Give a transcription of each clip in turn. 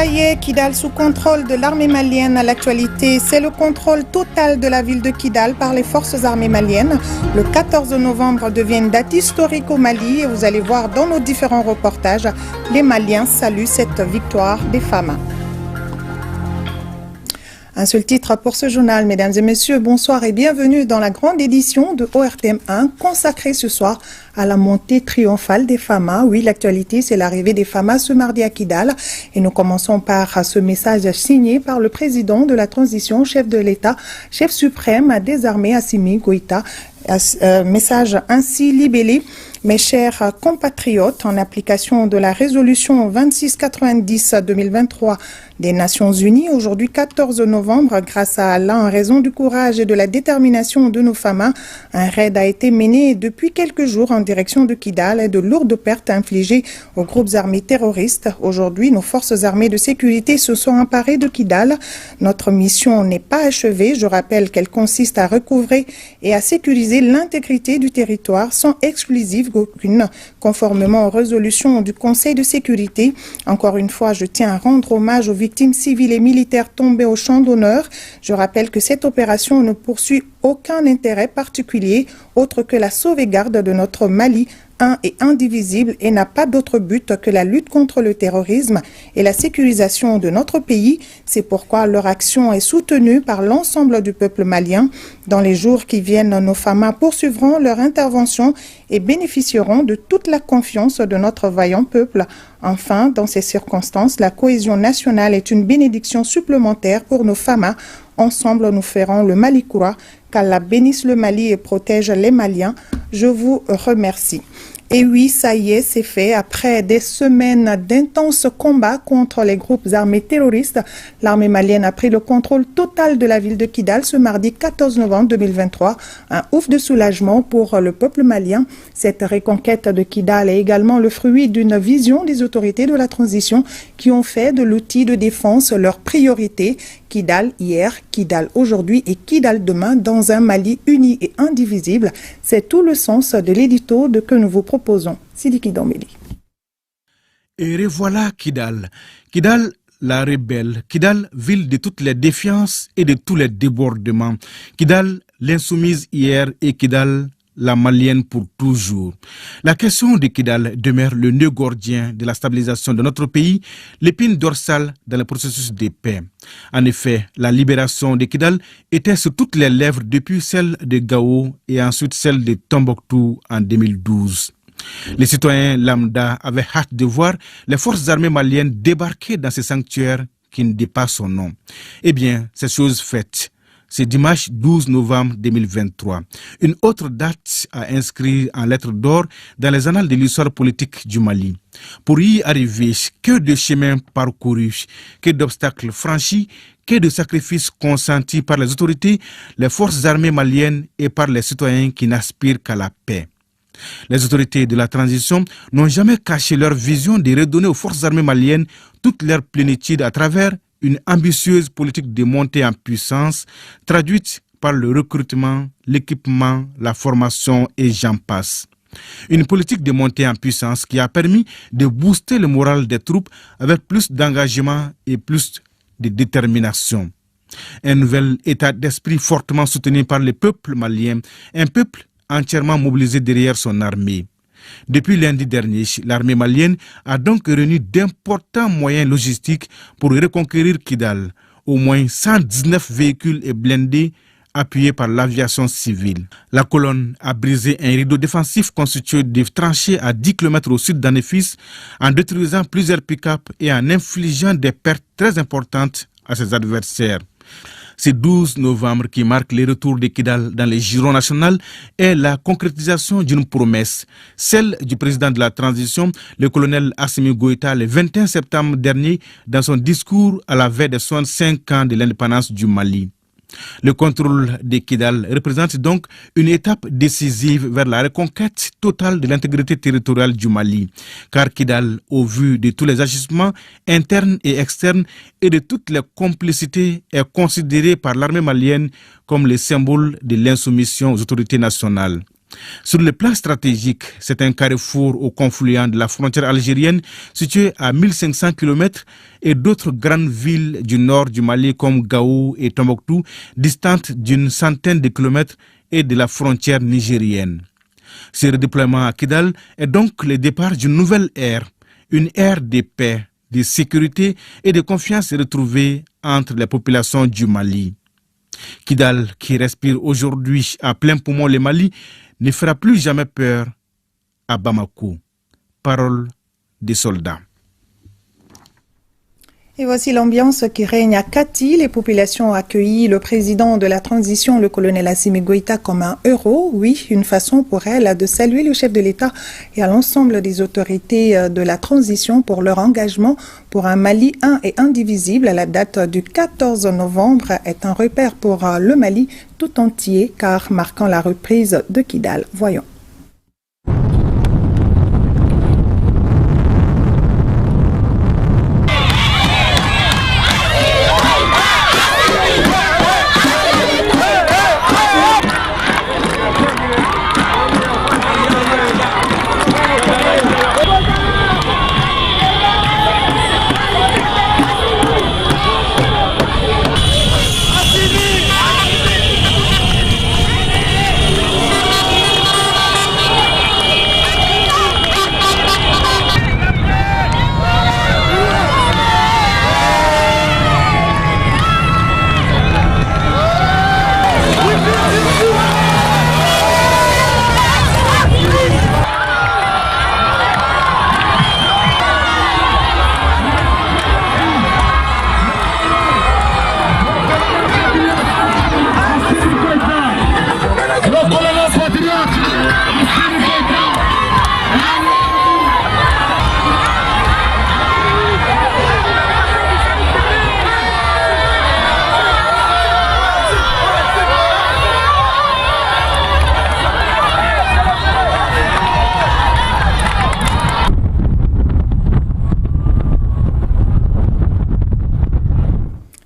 Ça y est, Kidal sous contrôle de l'armée malienne à l'actualité. C'est le contrôle total de la ville de Kidal par les forces armées maliennes. Le 14 novembre devient une date historique au Mali et vous allez voir dans nos différents reportages, les Maliens saluent cette victoire des femmes. Un seul titre pour ce journal, mesdames et messieurs, bonsoir et bienvenue dans la grande édition de ORTM1 consacrée ce soir à la montée triomphale des FAMA. Oui, l'actualité, c'est l'arrivée des FAMA ce mardi à Kidal. Et nous commençons par ce message signé par le président de la transition, chef de l'État, chef suprême des armées, Assimi Goïta. Message ainsi libellé. Mes chers compatriotes, en application de la résolution 2690-2023 des Nations Unies, aujourd'hui 14 novembre, grâce à Allah, en raison du courage et de la détermination de nos FAMA, un raid a été mené depuis quelques jours en direction de Kidal et de lourdes pertes infligées aux groupes armés terroristes. Aujourd'hui, nos forces armées de sécurité se sont emparées de Kidal. Notre mission n'est pas achevée. Je rappelle qu'elle consiste à recouvrer et à sécuriser l'intégrité du territoire sans exclusive aucune, conformément aux résolutions du Conseil de sécurité. Encore une fois, je tiens à rendre hommage aux victimes civiles et militaires tombées au champ d'honneur. Je rappelle que cette opération ne poursuit aucun intérêt particulier autre que la sauvegarde de notre Mali, un et indivisible, et n'a pas d'autre but que la lutte contre le terrorisme et la sécurisation de notre pays. C'est pourquoi leur action est soutenue par l'ensemble du peuple malien. Dans les jours qui viennent, nos FAMA poursuivront leur intervention et bénéficieront de toute la confiance de notre vaillant peuple. Enfin, dans ces circonstances, la cohésion nationale est une bénédiction supplémentaire pour nos FAMA. Ensemble, nous ferons le Mali Koura. Qu'Allah bénisse le Mali et protège les Maliens. Je vous remercie. Et oui, ça y est, c'est fait. Après des semaines d'intenses combats contre les groupes armés terroristes, l'armée malienne a pris le contrôle total de la ville de Kidal ce mardi 14 novembre 2023. Un ouf de soulagement pour le peuple malien. Cette reconquête de Kidal est également le fruit d'une vision des autorités de la transition qui ont fait de l'outil de défense leur priorité. Kidal hier, Kidal aujourd'hui et Kidal demain dans un Mali uni et indivisible. C'est tout le sens de l'édito que nous vous proposons. Sidiki Dombeli. Et revoilà Kidal. Kidal, la rebelle. Kidal, ville de toutes les défiances et de tous les débordements. Kidal, l'insoumise hier et Kidal, la malienne pour toujours. La question de Kidal demeure le nœud gordien de la stabilisation de notre pays, l'épine dorsale dans le processus de paix. En effet, la libération de Kidal était sur toutes les lèvres depuis celle de Gao et ensuite celle de Tombouctou en 2012. Les citoyens lambda avaient hâte de voir les forces armées maliennes débarquer dans ce sanctuaire qui ne dit pas son nom. Eh bien, c'est chose faite. C'est dimanche 12 novembre 2023. Une autre date à inscrire en lettres d'or dans les annales de l'histoire politique du Mali. Pour y arriver, que de chemins parcourus, que d'obstacles franchis, que de sacrifices consentis par les autorités, les forces armées maliennes et par les citoyens qui n'aspirent qu'à la paix. Les autorités de la transition n'ont jamais caché leur vision de redonner aux forces armées maliennes toute leur plénitude à travers une ambitieuse politique de montée en puissance, traduite par le recrutement, l'équipement, la formation et j'en passe. Une politique de montée en puissance qui a permis de booster le moral des troupes avec plus d'engagement et plus de détermination. Un nouvel état d'esprit fortement soutenu par le peuple malien, un peuple entièrement mobilisé derrière son armée. Depuis lundi dernier, l'armée malienne a donc réuni d'importants moyens logistiques pour reconquérir Kidal. Au moins 119 véhicules et blindés appuyés par l'aviation civile. La colonne a brisé un rideau défensif constitué de tranchées à 10 km au sud d'Anefis en détruisant plusieurs pick-up et en infligeant des pertes très importantes à ses adversaires. Ce 12 novembre qui marque le retour de Kidal dans les girons nationaux est la concrétisation d'une promesse, celle du président de la transition, le colonel Assimi Goïta, le 21 septembre dernier, dans son discours à la veille des 65 ans de l'indépendance du Mali. Le contrôle de Kidal représente donc une étape décisive vers la reconquête totale de l'intégrité territoriale du Mali. Car Kidal, au vu de tous les agissements internes et externes et de toutes les complicités, est considéré par l'armée malienne comme le symbole de l'insoumission aux autorités nationales. Sur le plan stratégique, c'est un carrefour au confluent de la frontière algérienne situé à 1500 km et d'autres grandes villes du nord du Mali comme Gao et Tombouctou, distantes d'une centaine de kilomètres et de la frontière nigérienne. Ce redéploiement à Kidal est donc le départ d'une nouvelle ère, une ère de paix, de sécurité et de confiance retrouvée entre les populations du Mali. Kidal, qui respire aujourd'hui à plein poumon le Mali, ne fera plus jamais peur à Bamako. Parole des soldats. Et voici l'ambiance qui règne à Kati. Les populations ont accueilli le président de la transition, le colonel Assimi Goïta, comme un héros. Oui, une façon pour elle de saluer le chef de l'État et à l'ensemble des autorités de la transition pour leur engagement pour un Mali un et indivisible. La date du 14 novembre est un repère pour le Mali tout entier, car marquant la reprise de Kidal. Voyons.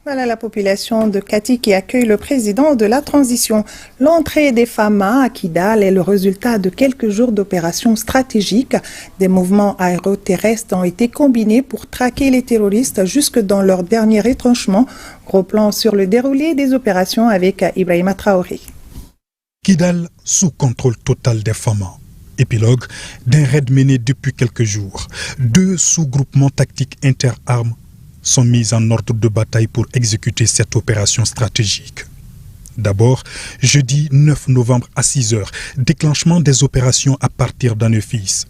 Voilà la population de Kati qui accueille le président de la transition. L'entrée des FAMA à Kidal est le résultat de quelques jours d'opérations stratégiques. Des mouvements aéroterrestres ont été combinés pour traquer les terroristes jusque dans leur dernier retranchement. Gros plan sur le déroulé des opérations avec Ibrahima Traoré. Kidal sous contrôle total des FAMA. Épilogue d'un raid mené depuis quelques jours. 2 sous-groupements tactiques interarmes sont mis en ordre de bataille pour exécuter cette opération stratégique. D'abord, jeudi 9 novembre à 6 h, déclenchement des opérations à partir d'Anefis.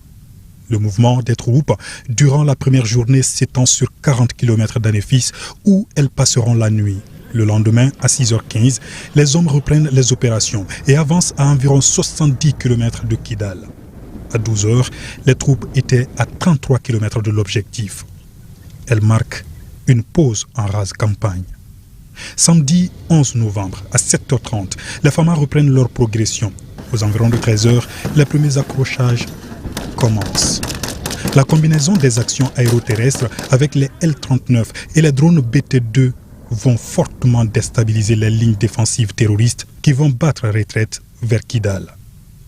Le mouvement des troupes durant la première journée s'étend sur 40 km d'Anefis où elles passeront la nuit. Le lendemain, à 6h15, les hommes reprennent les opérations et avancent à environ 70 km de Kidal. À 12 h, les troupes étaient à 33 km de l'objectif. Elles marquent une pause en rase campagne. Samedi 11 novembre, à 7h30, les FAMA reprennent leur progression. Aux environs de 13 h, les premiers accrochages commencent. La combinaison des actions aéroterrestres avec les L-39 et les drones BT-2 vont fortement déstabiliser les lignes défensives terroristes qui vont battre retraite vers Kidal.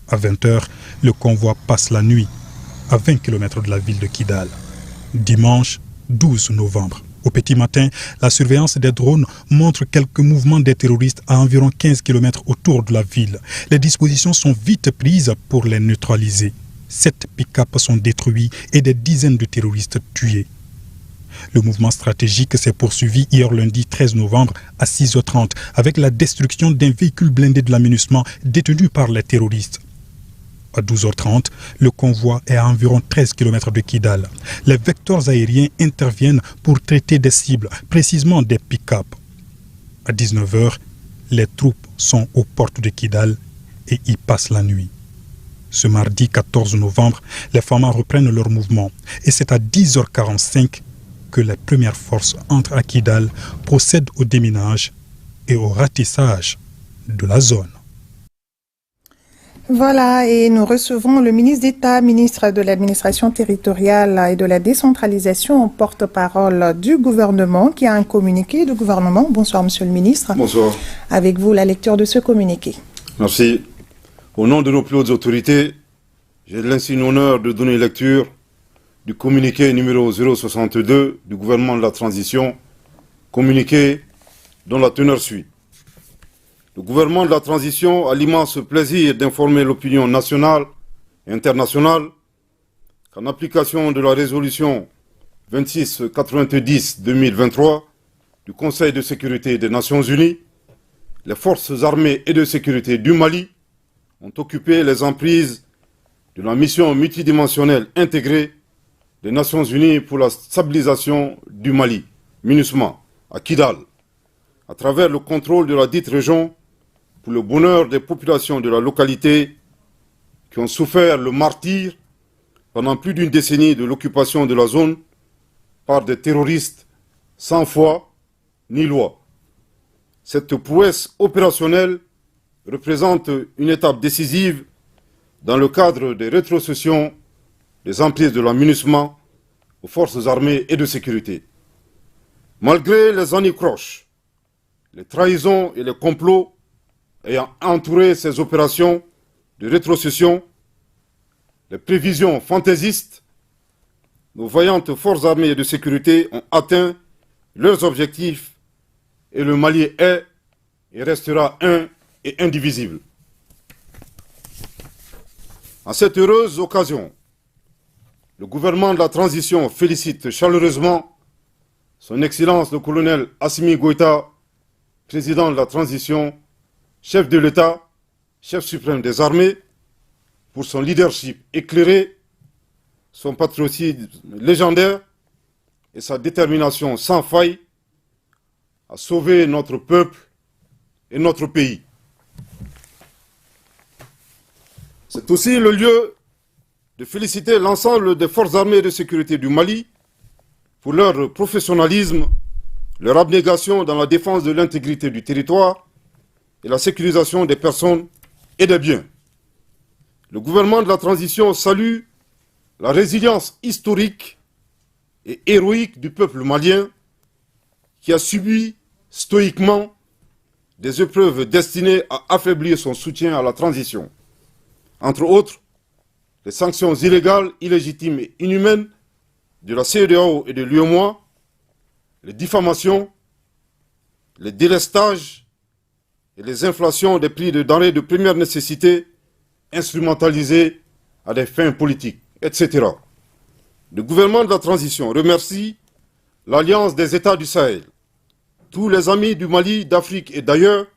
À 20 h, le convoi passe la nuit à 20 km de la ville de Kidal. Dimanche 12 novembre, au petit matin, la surveillance des drones montre quelques mouvements des terroristes à environ 15 km autour de la ville. Les dispositions sont vite prises pour les neutraliser. 7 pick-up sont détruits et des dizaines de terroristes tués. Le mouvement stratégique s'est poursuivi hier lundi 13 novembre à 6h30 avec la destruction d'un véhicule blindé de l'aménagement détenu par les terroristes. À 12h30, le convoi est à environ 13 km de Kidal. Les vecteurs aériens interviennent pour traiter des cibles, précisément des pick-up. À 19 h, les troupes sont aux portes de Kidal et y passent la nuit. Ce mardi 14 novembre, les FAMA reprennent leur mouvement et c'est à 10h45 que les premières forces entrent à Kidal, procèdent au déminage et au ratissage de la zone. Voilà, et nous recevons le ministre d'État, ministre de l'administration territoriale et de la décentralisation, porte-parole du gouvernement, qui a un communiqué du gouvernement. Bonsoir, monsieur le ministre. Bonsoir. Avec vous, la lecture de ce communiqué. Merci. Au nom de nos plus hautes autorités, j'ai l'insigne honneur de donner lecture du communiqué numéro 062 du gouvernement de la transition, communiqué dont la teneur suit. Le gouvernement de la transition a l'immense plaisir d'informer l'opinion nationale et internationale qu'en application de la résolution 2690-2023 du Conseil de sécurité des Nations Unies, les forces armées et de sécurité du Mali ont occupé les emprises de la mission multidimensionnelle intégrée des Nations Unies pour la stabilisation du Mali, MINUSMA, à Kidal, à travers le contrôle de la dite région pour le bonheur des populations de la localité qui ont souffert le martyre pendant plus d'une décennie de l'occupation de la zone par des terroristes sans foi ni loi. Cette prouesse opérationnelle représente une étape décisive dans le cadre des rétrocessions des emprises de la MINUSMA aux forces armées et de sécurité. Malgré les anicroches, les trahisons et les complots ayant entouré ces opérations de rétrocession, les prévisions fantaisistes, nos vaillantes forces armées et de sécurité ont atteint leurs objectifs et le Mali est et restera un et indivisible. À cette heureuse occasion, le gouvernement de la transition félicite chaleureusement son Excellence le colonel Assimi Goïta, président de la transition, chef de l'État, chef suprême des armées, pour son leadership éclairé, son patriotisme légendaire et sa détermination sans faille à sauver notre peuple et notre pays. C'est aussi le lieu de féliciter l'ensemble des forces armées de sécurité du Mali pour leur professionnalisme, leur abnégation dans la défense de l'intégrité du territoire et la sécurisation des personnes et des biens. Le gouvernement de la transition salue la résilience historique et héroïque du peuple malien qui a subi stoïquement des épreuves destinées à affaiblir son soutien à la transition. Entre autres, les sanctions illégales, illégitimes et inhumaines de la CEDEAO et de l'UEMOA, les diffamations, les délestages et les inflations des prix de denrées de première nécessité instrumentalisés à des fins politiques, etc. Le gouvernement de la transition remercie l'Alliance des États du Sahel, tous les amis du Mali, d'Afrique et d'ailleurs,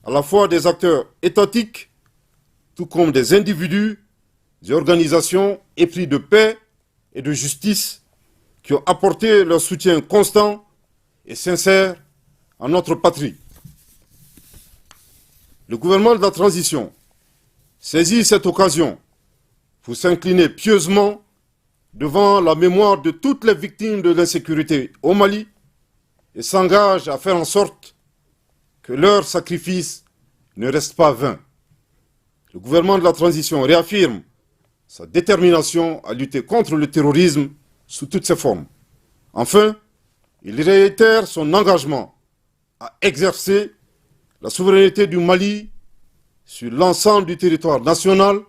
à la fois des acteurs étatiques, tout comme des individus, des organisations épris de paix et de justice qui ont apporté leur soutien constant et sincère à notre patrie. Le gouvernement de la transition saisit cette occasion pour s'incliner pieusement devant la mémoire de toutes les victimes de l'insécurité au Mali et s'engage à faire en sorte que leur sacrifice ne reste pas vain. Le gouvernement de la transition réaffirme sa détermination à lutter contre le terrorisme sous toutes ses formes. Enfin, il réitère son engagement à exercer la souveraineté du Mali sur l'ensemble du territoire national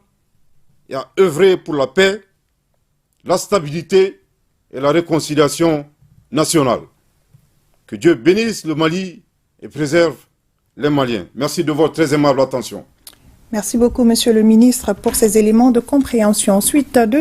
et à œuvrer pour la paix, la stabilité et la réconciliation nationale. Que Dieu bénisse le Mali et préserve les Maliens. Merci de votre très aimable attention. Merci beaucoup, Monsieur le ministre, pour ces éléments de compréhension. Suite de